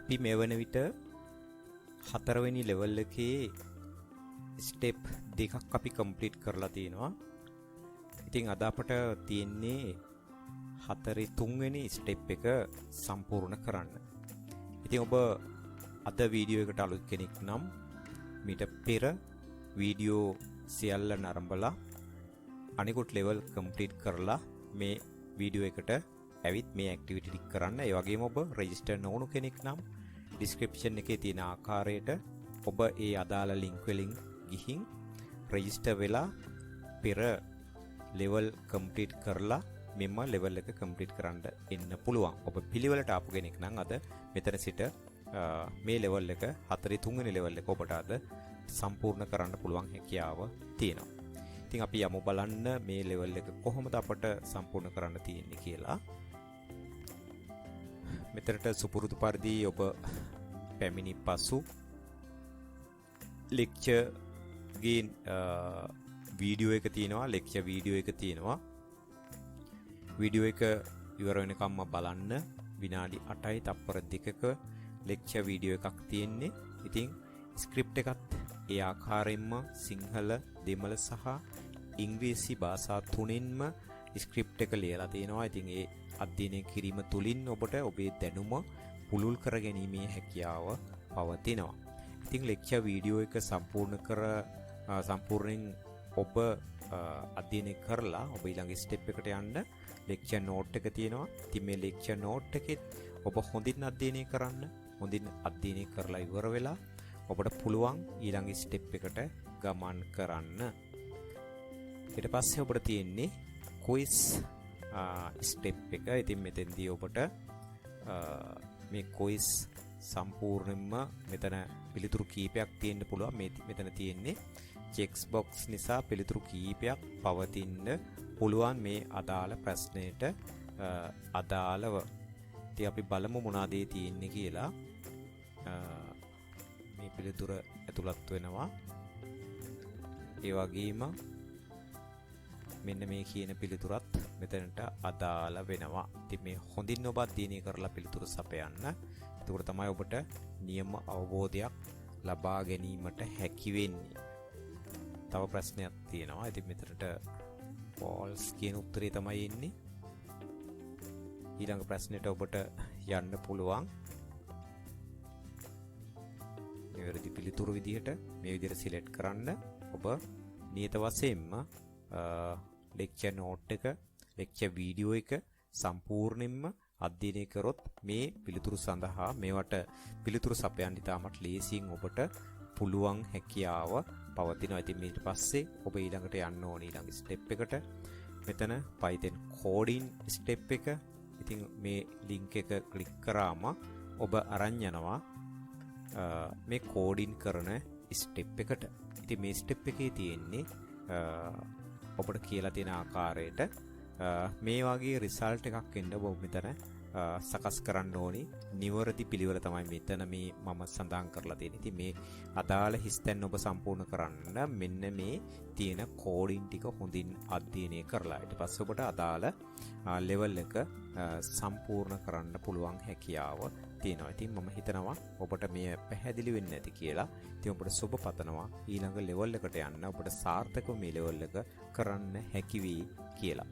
අපි මේ වන විට හතරවෙනි ලෙවල් එකේ ස්ටෙප් දෙකක් අපි කම්ප්ලීට් කරලා තියෙනවා. ඉතින් අද අපට තියෙන්නේ හතරේ තුන්වෙනි ස්ටෙප් එක සම්පූර්ණ කරන්න. ඉතින් ඔබ අද වීඩියෝ එකට අලුත් කෙනෙක් නම් මීට පෙර වීඩියෝ සියල්ල නරඹලා අනිකුත් ලෙවල් කම්ප්ලීට් කරලා මේ වීඩියෝ එකට ඇවිත් මේ ඇක්ටිවිටි ටික කරන්න. ඒ වගේම ඔබ රෙජිස්ටර් නොවුණු කෙනෙක් නම් ඩිස්ක්‍රිප්ෂන් එකේ තියෙන ආකාරයට ඔබ ඒ අදාළ ලින්ක් වලින් ගිහින් රෙජිස්ටර් වෙලා පෙර ලෙවල් කම්ප්ලීට් කරලා මෙම ලෙවල් එක කම්ප්ලීට් කරන්න එන්න පුළුවන්. ඔබ පිළිවෙලට ආපු කෙනෙක් නම් අද මෙතන සිට මේ ලෙවල් එක හතරේ තුන්වෙනි ලෙවල් එක ඔබට අද සම්පූර්ණ කරන්න පුළුවන් හැකියාව තියෙනවා. ඉතින් අපි යමු බලන්න මේ ලෙවල් එක කොහොමද අපට සම්පූර්ණ කරන්න තියෙන්නේ කියලා. මෙතනට සුපුරුදු පරිදි ඔබ පැමිණි පසු ලෙක්චර් ගේ වීඩියෝ එක තියෙනවා, ලෙක්චර් වීඩියෝ එක තියෙනවා. වීඩියෝ එක ඉවර වෙනකම්ම බලන්න. විනාඩි 8යි තප්පර 2ක ලෙක්චර් වීඩියෝ එකක් තියෙන්නේ. ඉතින් ස්ක්‍රිප්ට් එකත් ඒ ආකාරයෙන්ම සිංහල, දෙමළ සහ ඉංග්‍රීසි භාෂා තුනෙන්ම ස්ක්‍රිප්ට් එක ලියලා තියෙනවා. ඉතින් ඒ අධ්‍යයනය කිරීම තුලින් ඔබට ඔබේ දැනුම පුළුල් කර ගැනීමේ හැකියාව පවතිනවා. ඉතින් ලෙක්චර් වීඩියෝ එක සම්පූර්ණයෙන් ඔබ අධ්‍යයනය කරලා ඔබ ඊළඟ ස්ටෙප් එකට යන්න ලෙක්චර් නෝට් එක තියෙනවා. ඉතින් මේ ලෙක්චර් නෝට් එකෙත් ඔබ හොඳින් අධ්‍යයනය කරන්න. හොඳින් අධ්‍යයනය කරලා ඉවර වෙලා ඔබට පුළුවන් ඊළඟ ස්ටෙප් එකට ගමන් කරන්න. ඊට පස්සේ ඔබට තියෙන්නේ ක්විස් ස්ටෙප් එක. ඉතින් මෙතෙන්දී ඔබට මේ ක්විස් සම්පූර්ණයෙන්ම මෙතන පිළිතුරු කීපයක් තියෙන්න පුළුවන්. මෙතන තියෙන්නේ චෙක්ස් බොක්ස් නිසා පිළිතුරු කීපයක් පවතින්න පුළුවන් මේ අදාළ ප්‍රශ්නයට අදාළව. ඉතින් අපි බලමු මොනවාද තියෙන්නේ කියලා. මේ පිළිතුර ඇතුළත් වෙනවා. ඒ වගේම මෙන්න මේ කියන පිළිතුරත් මෙතනට අදාළ වෙනවා. ඉතින් මේ හොඳින් ඔබ අධ්‍යයනය කරලා පිළිතුරු සපයන්න. එතකොට තමයි ඔබට නියම අවබෝධයක් ලබා ගැනීමට හැකි වෙන්නේ. තව ප්‍රශ්නයක් තියෙනවා. ඉතින් මෙතනට false කියන උත්තරේ තමයි එන්නේ. ඊළඟ ප්‍රශ්නෙට ඔබට යන්න පුළුවන්. නිවැරදි පිළිතුරු විදිහට මේ විදිහට සිලෙක්ට් කරන්න. ඔබ නියත වශයෙන්ම ලෙක්චර් නෝට් එක, ලෙක්චර් වීඩියෝ එක සම්පූර්ණයෙන්ම අධ්‍යයනය කරොත් මේ පිළිතුරු සඳහා මේවට පිළිතුරු සපයන්න ඉතාමත් ලේසියෙන් ඔබට පුළුවන් හැකියාව පවතිනවා. ඉතින් ඊට පස්සේ ඔබ ඊළඟට යන්න ඕන ඊළඟ ස්ටෙප් එකට. මෙතන Python coding ස්ටෙප් එක. ඉතින් මේ ලින්ක් එක ක්ලික් කරාම ඔබ අරන් යනවා මේ කෝඩින් කරන ස්ටෙප් එකට. ඉතින් මේ ස්ටෙප් එකේ තියෙන්නේ ඔබට කියලා තියෙන ආකාරයට මේ වගේ රිසල්ට් එකක් එන්න ඔබ මෙතන සකස් කරන්න ඕනි. නිවැරදි පිළිවෙල තමයි මෙතන මේ මම සඳහන් කරලා තියෙන්නේ. ඉතින් මේ අදාළ හිස්තැන් ඔබ සම්පූර්ණ කරන්න මෙන්න මේ තියෙන කෝඩින් ටික හොඳින් අධ්‍යයනය කරලා ඊට පස්සේ ඔබට අදාළ ලෙවල් එක සම්පූර්ණ කරන්න පුළුවන් හැකියාව තියෙනවා. ඉතින් මම හිතනවා ඔබට මේ පැහැදිලි වෙන්නේ නැති කියලා. ඉතින් ඔබට සුබ පතනවා ඊළඟ ලෙවල් එකට යන්න. ඔබට සාර්ථකව මේ ලෙවල් එක කරන්න හැකි වෙයි කියලා.